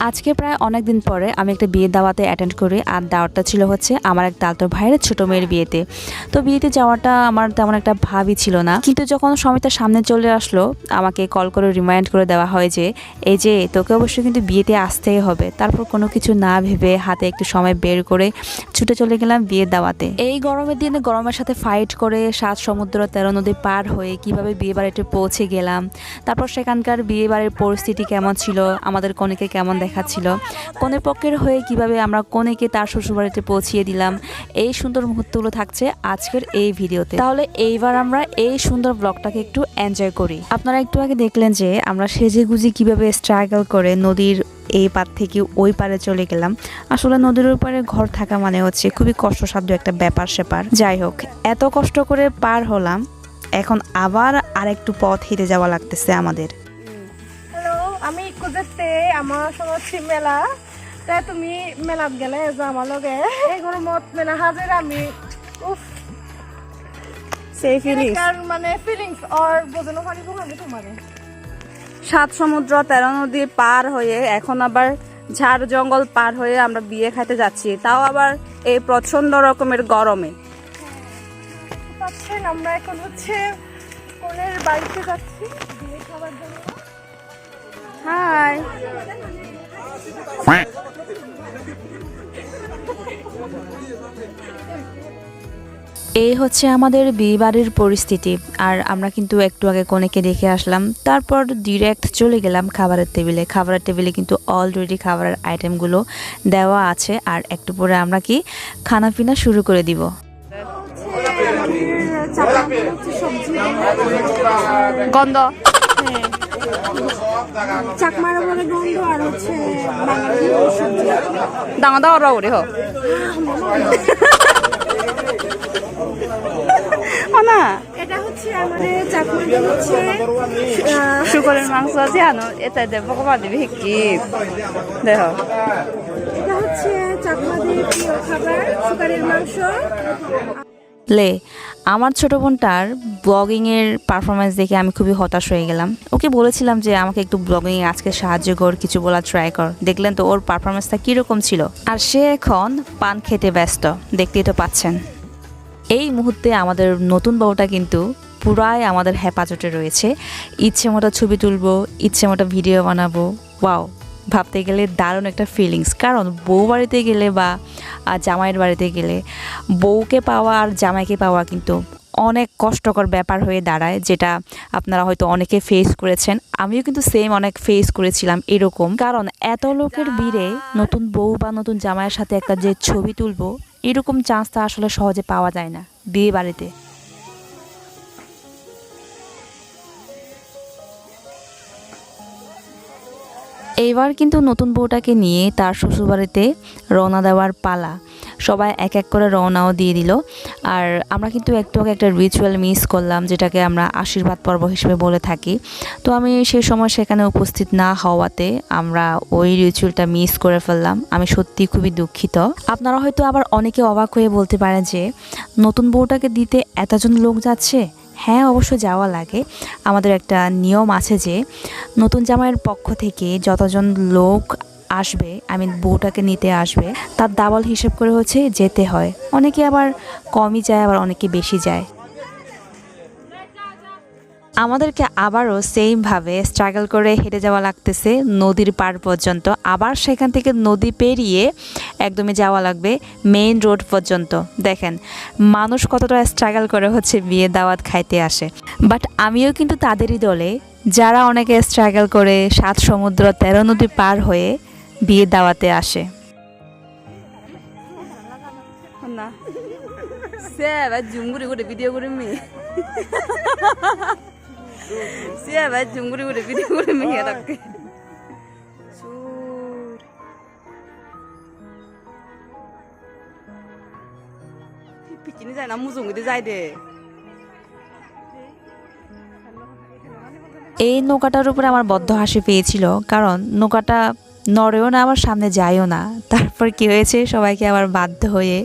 আজকে প্রায় অনেক দিন পরে আমি একটা বিয়ে দাওয়াতে অ্যাটেন্ড করি। আর দাওয়াতটা ছিল হচ্ছে আমার এক দাদুর ভাইয়ের ছোট মেয়ের বিয়েতে। তো বিয়েতে যাওয়াটা আমার তেমন একটা ভাবই ছিল না, কিন্তু যখন সময়টা সামনে চলে আসলো আমাকে কল করে রিমাইন্ড করে দেওয়া হয় যে এই যে তোকে অবশ্যই কিন্তু বিয়েতে আসতেই হবে। তারপর কোনো কিছু না ভেবে হাতে একটু সময় বের করে ছুটে চলে গেলাম বিয়ের দাওয়াতে। এই গরমের দিনে গরমের সাথে ফাইট করে 7 সমুদ্র 13 নদী পার হয়ে কিভাবে বিয়ে বাড়িতে পৌঁছে গেলাম, তারপর সেখানকার বিয়ে বাড়ির পরিস্থিতি কেমন ছিল, আমাদের কনেকে কেমন দেখাচ্ছিল, কনের পক্ষের হয়ে কিভাবে আমরা কনেকে তার শ্বশুরবাড়িতে পৌঁছিয়ে দিলাম, এই সুন্দর মুহূর্তগুলো থাকছে আজকের এই ভিডিওতে। তাহলে এইবার আমরা এই সুন্দর ব্লগটাকে একটু এনজয় করি। আপনারা একটু আগে দেখলেন যে আমরা সেজে গুজে কিভাবে স্ট্রাগল করে নদীর এই পার থেকে ওই পারে চলে গেলাম। আসলে নদীর ওই পারে ঘর থাকা মানে হচ্ছে খুবই কষ্টসাধ্য একটা ব্যাপার স্যাপার। যাই হোক, এত কষ্ট করে পার হলাম, এখন আবার আরেকটু পথ হেঁটে যাওয়া লাগতেছে আমাদের। হ্যালো, আমি খুঁজতে আমার সমস্যা মেলা তাই তুমি মেলাত গেলে যে আমার লগে এই গরমত মেলা হাজির আমি উফ সেই ফিলিংস মানে ফিলিংস আর বোঝানো পারি আমি তোমারে 7 সমুদ্র 13 নদী পার হয়ে এখন আবার ঝাড় জঙ্গল পার হয়ে আমরা বিয়ে খাইতে যাচ্ছি, তাও আবার এই প্রচন্ড রকমের গরমে। পাচ্ছেন আমরা এখন হচ্ছে কোনের বাড়িতে যাচ্ছি বিয়ে খাবার জন্য। হাই, এই হচ্ছে আমাদের বিয়ে বাড়ির পরিস্থিতি। আর আমরা কিন্তু একটু আগে কনেকে দেখে আসলাম, তারপর ডিরেক্ট চলে গেলাম খাবারের টেবিলে। খাবারের টেবিলে কিন্তু অলরেডি খাবারের আইটেমগুলো দেওয়া আছে, আর একটু পরে আমরা কি খানা পিনা শুরু করে দিব। গন্ধ চাকমারা বলে গন্ধ আর হচ্ছে ডাঙা দাও রে হো না, এটা হচ্ছে আমাদের চাকমাদের হচ্ছে শুকরের মাংস আছে আনো এটা দেবো কমা দিবি কি দেখো। এটা হচ্ছে চাকমাদের প্রিয় খাবার শুকরের মাংস। লে আমার ছোট বোনটার ব্লগিংয়ের পারফরমেন্স দেখে আমি খুবই হতাশ হয়ে গেলাম। ওকে বলেছিলাম যে আমাকে একটু ব্লগিংয়ে আজকে সাহায্য কর, কিছু বলা ট্রাই কর। দেখলেন তো ওর পারফরমেন্সটা কীরকম ছিল। আর সে এখন পান খেতে ব্যস্ত, দেখতেই তো পাচ্ছেন। এই মুহূর্তে আমাদের নতুন বউটা কিন্তু পুরাই আমাদের হেফাজতে রয়েছে। ইচ্ছে মতো ছবি তুলবো, ইচ্ছে মতো ভিডিও বানাবো। ওয়াও, ভাবতে গেলে দারুণ একটা ফিলিংস। কারণ বউ বাড়িতে গেলে বা জামাইয়ের বাড়িতে গেলে বউকে পাওয়া আর জামাইকে পাওয়া কিন্তু অনেক কষ্টকর ব্যাপার হয়ে দাঁড়ায়, যেটা আপনারা হয়তো অনেকে ফেস করেছেন। আমিও কিন্তু সেম অনেক ফেস করেছিলাম এরকম। কারণ এত লোকের ভিড়ে নতুন বউ বা নতুন জামাইয়ের সাথে একটা যে ছবি তুলবো, এরকম চান্সটা আসলে সহজে পাওয়া যায় না বিয়ে বাড়িতে। এইবার কিন্তু নতুন বউটাকে নিয়ে তার শ্বশুরবাড়িতে রওনা দেওয়ার পালা। সবাই এক এক করে রওনাও দিয়ে দিল। আর আমরা কিন্তু একটু আগে একটা রিচুয়াল মিস করলাম, যেটাকে আমরা আশীর্বাদ পর্ব হিসেবে বলে থাকি। তো আমি সেই সময় সেখানে উপস্থিত না হওয়াতে আমরা ওই রিচুয়ালটা মিস করে ফেললাম। আমি সত্যি খুবই দুঃখিত। আপনারা হয়তো আবার অনেকে অবাক হয়ে বলতে পারেন যে নতুন বউটাকে দিতে এতজন লোক যাচ্ছে। হ্যাঁ, অবশ্য যাওয়া লাগে। আমাদের একটা নিয়ম আছে যে নতুন জামাইয়ের পক্ষ থেকে যতজন লোক আসবে, আমি বউটাকে নিতে আসবে, তার ডাবল হিসেব করে হচ্ছে যেতে হয়। অনেকে আবার কমই যায়, আবার অনেকে বেশি যায়। আমাদেরকে আবারও সেমভাবে স্ট্রাগল করে হেঁটে যাওয়া লাগতেছে নদীর পার পর্যন্ত। আবার সেখান থেকে নদী পেরিয়ে একদমই যাওয়া লাগবে মেইন রোড পর্যন্ত। দেখেন মানুষ কতটা স্ট্রাগল করে হচ্ছে বিয়ে দাওয়াত খাইতে আসে। বাট আমিও কিন্তু তাদেরই দলে, যারা অনেকে স্ট্রাগল করে 7 সমুদ্র 13 নদী পার হয়ে বিয়ে দাওয়াতে আসে। না সে ভাই জুমগুড়ি করে ভিডিও করে মি সে ভাই জুমগুড়ি করে ভিডিও করে মি রাখে পিছনে যায় না, মুজুঙ্গিতে যায় দে। এই নৌকাটার উপরে আমার বদ্ধ হাসি পেয়েছিল, কারণ নৌকাটা নড়েও না, আবার সামনে যায়ও না। তারপর কি হয়েছে, সবাইকে আবার বাধ্য হয়ে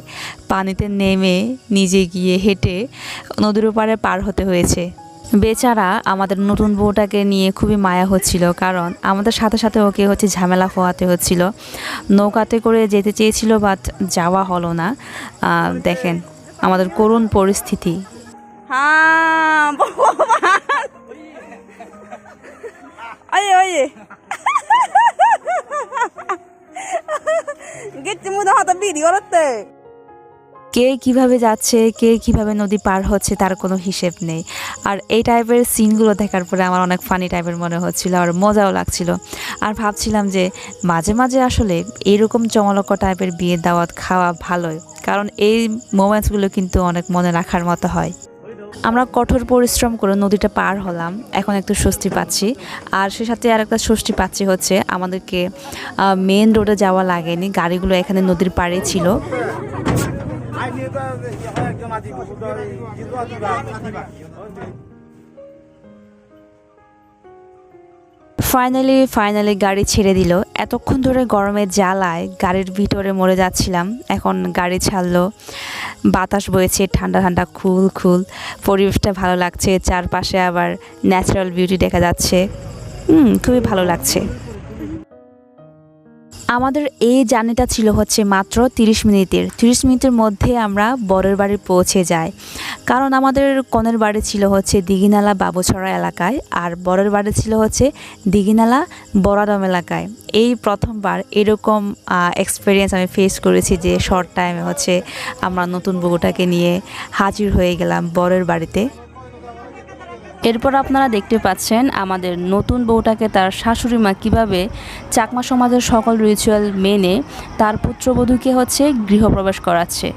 পানিতে নেমে নিজে গিয়ে হেঁটে নদীর ওপারে পার হতে হয়েছে। বেচারা আমাদের নতুন বউটাকে নিয়ে খুবই মায়া হচ্ছিল, কারণ আমাদের সাথে সাথে ওকে হচ্ছে ঝামেলা পোহাতে হচ্ছিল। নৌকাতে করে যেতে চেয়েছিল, বাট যাওয়া হলো না। দেখেন আমাদের করুণ পরিস্থিতি। হ্যাঁ ভগবান, oye oye গেছি মুদা হাতে ভিডিও করতে। কে কিভাবে যাচ্ছে, কে কিভাবে নদী পার হচ্ছে তার কোনো হিসেব নেই। আর এই টাইপের সিনগুলো দেখার পরে আমার অনেক ফানি টাইপের মনে হচ্ছিল, আর মজাও লাগছিল। আর ভাবছিলাম যে মাঝে মাঝে আসলে এইরকম চমলক্ষ টাইপের বিয়ের দাওয়াত খাওয়া ভালোই, কারণ এই মোমেন্টসগুলো কিন্তু অনেক মনে রাখার মতো হয়। আমরা কঠোর পরিশ্রম করে নদীটা পার হলাম, এখন একটু স্বস্তি পাচ্ছি। আর সে সাথে আর একটা স্বস্তি পাচ্ছি হচ্ছে আমাদেরকে মেন রোডে যাওয়া লাগেনি, গাড়িগুলো এখানে নদীর পাড়ে ছিল। ফাইনালি গাড়ি ছেড়ে দিল। এতক্ষণ ধরে গরমের জ্বালায় গাড়ির ভিতরে মরে যাচ্ছিলাম, এখন গাড়ি ছাড়লো, বাতাস বইছে ঠান্ডা ঠান্ডা, খুল পরিবেশটা ভালো লাগছে। চারপাশে আবার ন্যাচারাল বিউটি দেখা যাচ্ছে, খুবই ভালো লাগছে। আমাদের এই জার্নিটা ছিল হচ্ছে মাত্র 30 মিনিটের মধ্যে আমরা বরের বাড়ি পৌঁছে যাই। কারণ আমাদের কনের বাড়ি ছিল হচ্ছে দিঘিনালা বাবুছড়া এলাকায়, আর বরের বাড়ি ছিল হচ্ছে দিঘিনালা বরাদম এলাকায়। এই প্রথমবার এরকম এক্সপিরিয়েন্স আমি ফেস করেছি যে শর্ট টাইমে হচ্ছে আমরা নতুন বউটাকে নিয়ে হাজির হয়ে গেলাম বরের বাড়িতে। এরপর আপনারা দেখতে পাচ্ছেন আমাদের নতুন বউটাকে তার শাশুড়ি মা কীভাবে চাকমা সমাজের সকল রিচুয়াল মেনে তার পুত্রবধূকে হচ্ছে গৃহপ্রবেশ করাচ্ছে।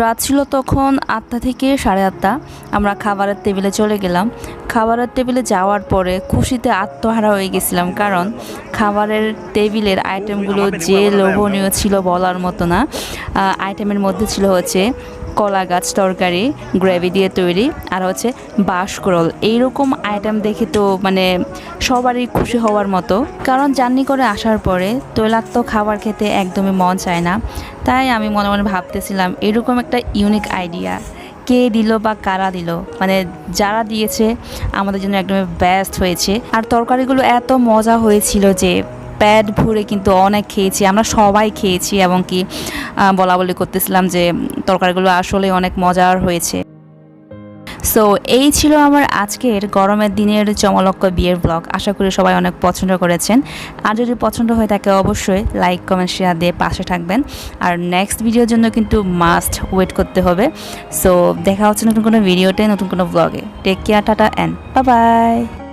রাত ছিল তখন 8টা থেকে 8:30। আমরা খাবারের টেবিলে চলে গেলাম। খাবারের টেবিলে যাওয়ার পরে খুশিতে আত্মহারা হয়ে গেছিলাম, কারণ খাবারের টেবিলের আইটেমগুলো যে লোভনীয় ছিল বলার মতো না। আইটেমের মধ্যে ছিল হচ্ছে কলা গাছ তরকারি গ্রেভি দিয়ে তৈরি, আর হচ্ছে বাঁশকরল। এইরকম আইটেম দেখে তো মানে সবারই খুশি হওয়ার মতো, কারণ জার্নি করে আসার পরে তৈলাক্ত খাবার খেতে একদমই মন চায় না। তাই আমি মনে মনে ভাবতেছিলাম এরকম একটা ইউনিক আইডিয়া কে দিল বা কারা দিল, মানে যারা দিয়েছে আমাদের জন্য একদমই বেস্ট হয়েছে। আর তরকারিগুলো এত মজা হয়েছিল যে পেট ভরে কিন্তু অনেক খেয়েছি, আমরা সবাই খেয়েছি, এবং কি বলা বলি করতেছিলাম যে তরকারিগুলো আসলে অনেক মজার হয়েছে। সো এই ছিল আমার আজকের গরমের দিনের চমলক্ষ বিয়ের ব্লগ। আশা করি সবাই অনেক পছন্দ করেছেন। আর যদি পছন্দ হয়ে থাকে অবশ্যই লাইক কমেন্ট শেয়ার দিয়ে পাশে থাকবেন। আর নেক্সট ভিডিওর জন্য কিন্তু মাস্ট ওয়েট করতে হবে। সো দেখা হচ্ছে নতুন কোনো ভিডিওতে, নতুন কোনো ব্লগে। Take care, tata and bye by.